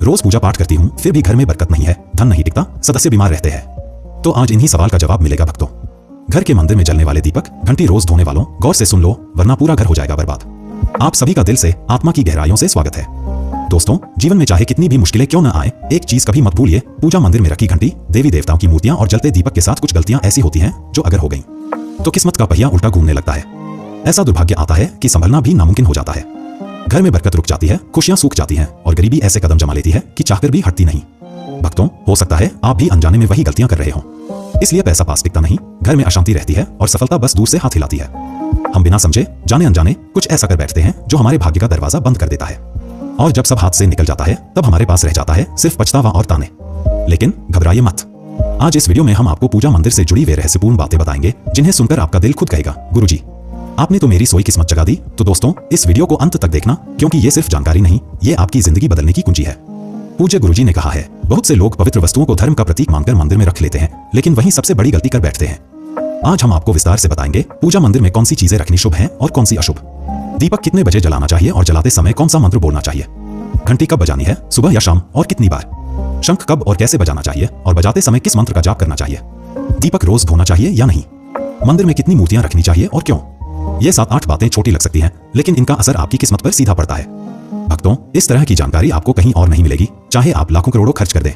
रोज पूजा पाठ करती हूँ, फिर भी घर में बरकत नहीं है, धन नहीं टिकता, सदस्य बीमार रहते हैं। तो आज इन्हीं सवाल का जवाब मिलेगा भक्तों। घर के मंदिर में जलने वाले दीपक, घंटी रोज धोने वालों, गौर से सुन लो, वरना पूरा घर हो जाएगा बर्बाद। आप सभी का दिल से, आत्मा की गहराइयों से स्वागत है। दोस्तों, जीवन में चाहे कितनी भी मुश्किलें क्यों न आए, एक चीज कभी मत भूलिए, पूजा मंदिर में रखी घंटी, देवी देवताओं की मूर्तियां और जलते दीपक के साथ कुछ गलतियां ऐसी होती हैं जो अगर हो गईं तो किस्मत का पहिया उल्टा घूमने लगता है। ऐसा दुर्भाग्य आता है कि संभलना भी नामुमकिन हो जाता है। घर में बरकत रुक जाती है, खुशियां सूख जाती हैं और गरीबी ऐसे कदम जमा लेती है कि चाहकर भी हटती नहीं। भक्तों, हो सकता है आप भी अनजाने में वही गलतियां कर रहे हो, इसलिए पैसा पास टिकता नहीं, घर में अशांति रहती है और सफलता बस दूर से हाथ हिलाती है। हम बिना समझे, जाने अनजाने कुछ ऐसा कर बैठते हैं जो हमारे भाग्य का दरवाजा बंद कर देता है, और जब सब हाथ से निकल जाता है तब हमारे पास रह जाता है सिर्फ पछतावा और ताने। लेकिन घबराइए मत, आज इस वीडियो में हम आपको पूजा मंदिर से जुड़ी वे रहस्यपूर्ण बातें बताएंगे जिन्हें सुनकर आपका दिल खुद कहेगा, गुरुजी, आपने तो मेरी सोई किस्मत जगा दी। तो दोस्तों, इस वीडियो को अंत तक देखना, क्योंकि ये सिर्फ जानकारी नहीं, ये आपकी जिंदगी बदलने की कुंजी है। पूज्य गुरुजी ने कहा है, बहुत से लोग पवित्र वस्तुओं को धर्म का प्रतीक मानकर मंदिर में रख लेते हैं, लेकिन वहीं सबसे बड़ी गलती कर बैठते हैं। आज हम आपको विस्तार से बताएंगे पूजा मंदिर में कौन सी चीजें रखनी शुभ है और कौन सी अशुभ, दीपक कितने बजे जलाना चाहिए और जलाते समय कौन सा मंत्र बोलना चाहिए, घंटी कब बजानी है, सुबह या शाम और कितनी बार, शंख कब और कैसे बजाना चाहिए और बजाते समय किस मंत्र का जाप करना चाहिए, दीपक रोज धोना चाहिए या नहीं, मंदिर में कितनी मूर्तियां रखनी चाहिए और क्यों। ये 7-8 बातें छोटी लग सकती हैं, लेकिन इनका असर आपकी किस्मत पर सीधा पड़ता है। भक्तों, इस तरह की जानकारी आपको कहीं और नहीं मिलेगी, चाहे आप लाखों करोड़ों खर्च कर दें।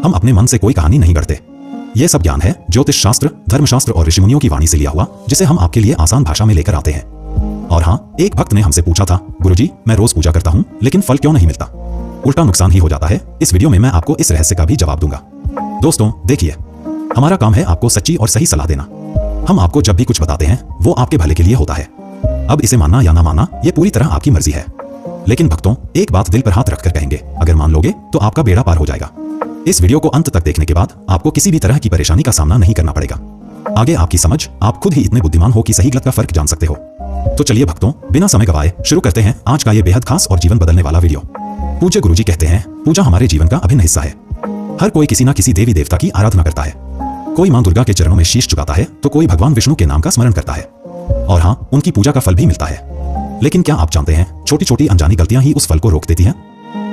हम अपने मन से कोई कहानी नहीं गढ़ते, ये सब ज्ञान है ज्योतिष शास्त्र, धर्मशास्त्र और ऋषिमुनियों की वाणी से लिया हुआ, जिसे हम आपके लिए आसान भाषा में लेकर आते हैं। और हाँ, एक भक्त ने हमसे पूछा था, गुरुजी, मैं रोज पूजा करता हूँ लेकिन फल क्यों नहीं मिलता, उल्टा नुकसान ही हो जाता है। इस वीडियो में मैं आपको इस रहस्य का भी जवाब दूंगा। दोस्तों देखिए, हमारा काम है आपको सच्ची और सही सलाह देना। हम आपको जब भी कुछ बताते हैं वो आपके भले के लिए होता है। अब इसे मानना या ना मानना ये पूरी तरह आपकी मर्जी है, लेकिन भक्तों, एक बात दिल पर हाथ रखकर कहेंगे, अगर मान लोगे तो आपका बेड़ा पार हो जाएगा। इस वीडियो को अंत तक देखने के बाद आपको किसी भी तरह की परेशानी का सामना नहीं करना पड़ेगा। आगे आपकी समझ, आप खुद ही इतने बुद्धिमान हो कि सही गलत का फर्क जान सकते हो। तो चलिए भक्तों, बिना समय गवाए शुरू करते हैं आज का ये बेहद खास और जीवन बदलने वाला वीडियो। पूज्य गुरुजी कहते हैं, पूजा हमारे जीवन का अभिन्न हिस्सा है। हर कोई किसी न किसी देवी देवता की आराधना करता है। कोई मां दुर्गा के चरणों में शीश झुकाता है तो कोई भगवान विष्णु के नाम का स्मरण करता है, और हाँ, उनकी पूजा का फल भी मिलता है। लेकिन क्या आप जानते हैं, छोटी छोटी अनजानी गलतियां ही उस फल को रोक देती हैं।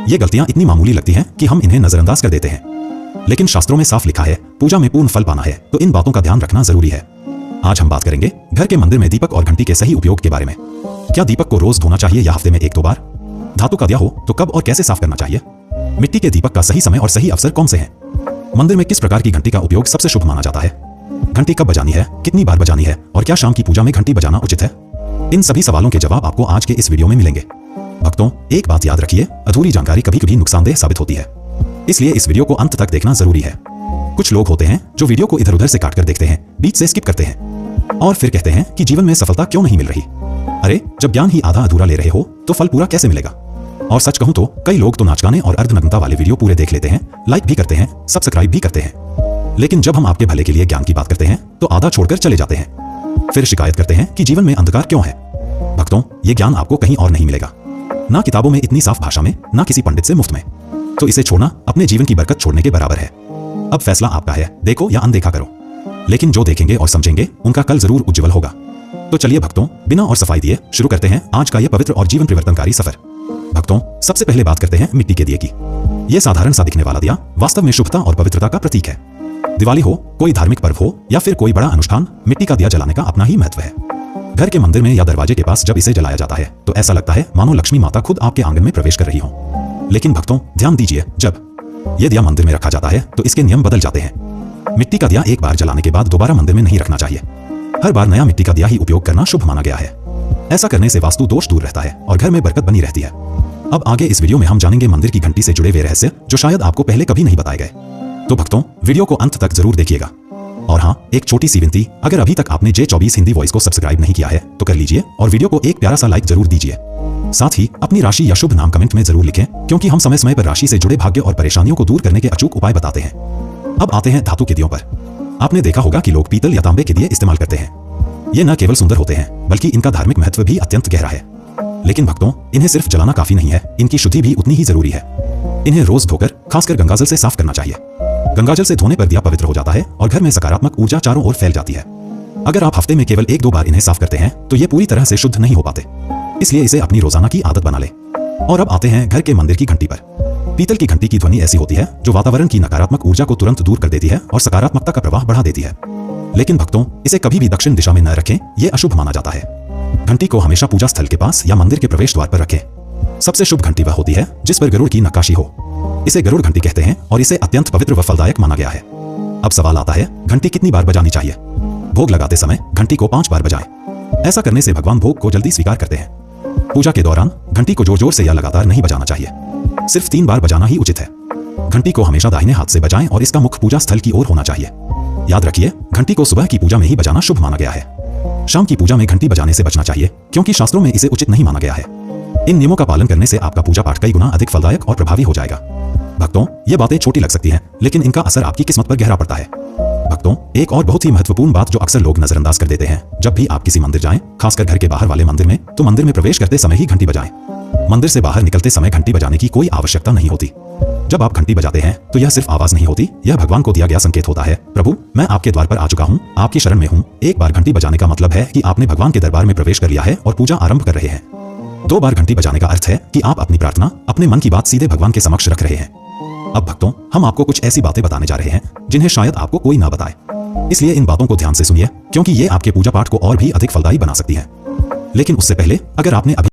ये गलतियां इतनी मामूली लगती हैं कि हम इन्हें नजरअंदाज कर देते हैं, लेकिन शास्त्रों में साफ लिखा है, पूजा में पूर्ण फल पाना है तो इन बातों का ध्यान रखना जरूरी है। आज हम बात करेंगे घर के मंदिर में दीपक और घंटी के सही उपयोग के बारे में। क्या दीपक को रोज धोना चाहिए या हफ्ते में 1-2 बार, धातु का दिया हो तो कब और कैसे साफ करना चाहिए, मिट्टी के दीपक का सही समय और सही अवसर कौन से हैं, मंदिर में किस प्रकार की घंटी का उपयोग सबसे शुभ माना जाता है, घंटी कब बजानी है, कितनी बार बजानी है और क्या शाम की पूजा में घंटी बजाना उचित है। इन सभी सवालों के जवाब आपको आज के इस वीडियो में मिलेंगे। भक्तों, एक बात याद रखिए, अधूरी जानकारी कभी कभी नुकसानदेह साबित होती है, इसलिए इस वीडियो को अंत तक देखना जरूरी है। कुछ लोग होते हैं जो वीडियो को इधर उधर से काटकर देखते हैं, बीच से स्किप करते हैं और फिर कहते हैं कि जीवन में सफलता क्यों नहीं मिल रही। अरे, जब ज्ञान ही आधा अधूरा ले रहे हो तो फल पूरा कैसे मिलेगा। और सच कहूं तो कई लोग तो नाच गाने और अर्धनग्नता वाले वीडियो पूरे देख लेते हैं, लाइक भी करते हैं, सब्सक्राइब भी करते हैं, लेकिन जब हम आपके भले के लिए ज्ञान की बात करते हैं तो आधा छोड़कर चले जाते हैं, फिर शिकायत करते हैं कि जीवन में अंधकार क्यों है। भक्तों, ये ज्ञान आपको कहीं और नहीं मिलेगा, ना किताबों में इतनी साफ भाषा में, ना किसी पंडित से मुफ्त में। तो इसे छोड़ना अपने जीवन की बरकत छोड़ने के बराबर है। अब फैसला आपका है, देखो या अनदेखा करो, लेकिन जो देखेंगे और समझेंगे उनका कल जरूर उज्जवल होगा। तो चलिए भक्तों, बिना और सफाई दिए शुरू करते हैं आज का यह पवित्र और जीवन परिवर्तनकारी सफर। भक्तों, सबसे पहले बात करते हैं मिट्टी के दिए की। यह साधारण सा दिखने वाला दिया वास्तव में शुभता और पवित्रता का प्रतीक है। दिवाली हो, कोई धार्मिक पर्व हो या फिर कोई बड़ा अनुष्ठान, मिट्टी का दिया जलाने का अपना ही महत्व है। घर के मंदिर में या दरवाजे के पास जब इसे जलाया जाता है तो ऐसा लगता है मानो लक्ष्मी माता खुद आपके आंगन में प्रवेश कर रही हो। लेकिन भक्तों, ध्यान दीजिए, जब यह दिया मंदिर में रखा जाता है तो इसके नियम बदल जाते हैं। मिट्टी का दिया एक बार जलाने के बाद दोबारा मंदिर में नहीं रखना चाहिए। हर बार नया मिट्टी का दिया ही उपयोग करना शुभ माना गया है। ऐसा करने से वास्तु दोष दूर रहता है और घर में बरकत बनी रहती है। अब आगे इस वीडियो में हम जानेंगे मंदिर की घंटी से जुड़े हुए रहस्य जो शायद आपको पहले कभी नहीं बताए गए। तो भक्तों, वीडियो को अंत तक जरूर देखिएगा। और हाँ, एक छोटी सी विनती, अगर अभी तक आपने J24 हिंदी वॉइस को सब्सक्राइब नहीं किया है तो कर लीजिए और वीडियो को एक प्यारा सा लाइक जरूर दीजिए। साथ ही अपनी राशि या शुभ नाम कमेंट में जरूर लिखें, क्योंकि हम समय समय पर राशि से जुड़े भाग्य और परेशानियों को दूर करने के अचूक उपाय बताते हैं। अब आते हैं धातु के दियों पर। आपने देखा होगा कि लोग पीतल या तांबे के दिए इस्तेमाल करते हैं। ये न केवल सुंदर होते हैं बल्कि इनका धार्मिक महत्व भी अत्यंत गहरा है। लेकिन भक्तों, इन्हें सिर्फ जलाना काफी नहीं है, इनकी शुद्धि भी उतनी ही जरूरी है। इन्हें रोज धोकर, खासकर गंगाजल से साफ करना चाहिए। गंगाजल से धोने पर दिया पवित्र हो जाता है और घर में सकारात्मक ऊर्जा चारों ओर फैल जाती है। अगर आप हफ्ते में केवल 1-2 बार इन्हें साफ करते हैं तो ये पूरी तरह से शुद्ध नहीं हो पाते, इसलिए इसे अपनी रोजाना की आदत बना लें। और अब आते हैं घर के मंदिर की घंटी पर। पीतल की घंटी की ध्वनि ऐसी होती है जो वातावरण की नकारात्मक ऊर्जा को तुरंत दूर कर देती है और सकारात्मकता का प्रवाह बढ़ा देती है। लेकिन भक्तों, इसे कभी भी दक्षिण दिशा में न रखें, यह अशुभ माना जाता है। घंटी को हमेशा पूजा स्थल के पास या मंदिर के प्रवेश द्वार पर रखें। सबसे शुभ घंटी वह होती है जिस पर गरुड़ की नक्काशी हो। इसे गरुड़ घंटी कहते हैं और इसे अत्यंत पवित्र व फलदायक माना गया है। अब सवाल आता है, घंटी कितनी बार बजानी चाहिए? भोग लगाते समय घंटी को 5 बार बजाएं। ऐसा करने से भगवान भोग को जल्दी स्वीकार करते हैं। पूजा के दौरान घंटी को जोर जोर से या लगातार नहीं बजाना चाहिए। सिर्फ 3 बार बजाना ही उचित है। घंटी को हमेशा दाहिने हाथ से बजाएं और इसका मुख पूजा स्थल की ओर होना चाहिए। याद रखिए, घंटी को सुबह की पूजा में ही बजाना शुभ माना गया है। शाम की पूजा में घंटी बजाने से बचना चाहिए क्योंकि शास्त्रों में इसे उचित नहीं माना गया है। इन नियमों का पालन करने से आपका पूजा पाठ कई गुना अधिक फलदायक और प्रभावी हो जाएगा। भक्तों, ये बातें छोटी लग सकती हैं, लेकिन इनका असर आपकी किस्मत पर गहरा पड़ता है। भक्तों, एक और बहुत ही महत्वपूर्ण बात जो अक्सर लोग नजरअंदाज कर देते हैं, जब भी आप किसी मंदिर जाएं, खासकर घर के बाहर वाले मंदिर में, तो मंदिर में प्रवेश करते समय ही घंटी बजाएं। मंदिर से बाहर निकलते समय घंटी बजाने की कोई आवश्यकता नहीं होती। जब आप घंटी बजाते हैं तो यह सिर्फ आवाज नहीं होती, यह भगवान को दिया गया संकेत होता है, प्रभु मैं आपके द्वार पर आ चुका हूँ, आपकी शरण में हूँ। एक बार घंटी बजाने का मतलब है कि आपने भगवान के दरबार में प्रवेश कर लिया है और पूजा आरंभ कर रहे हैं। 2 बार घंटी बजाने का अर्थ है कि आप अपनी प्रार्थना, अपने मन की बात सीधे भगवान के समक्ष रख रहे हैं। अब भक्तों, हम आपको कुछ ऐसी बातें बताने जा रहे हैं जिन्हें शायद आपको कोई ना बताए, इसलिए इन बातों को ध्यान से सुनिए क्योंकि ये आपके पूजा पाठ को और भी अधिक फलदायी बना सकती है। लेकिन उससे पहले, अगर आपने अभी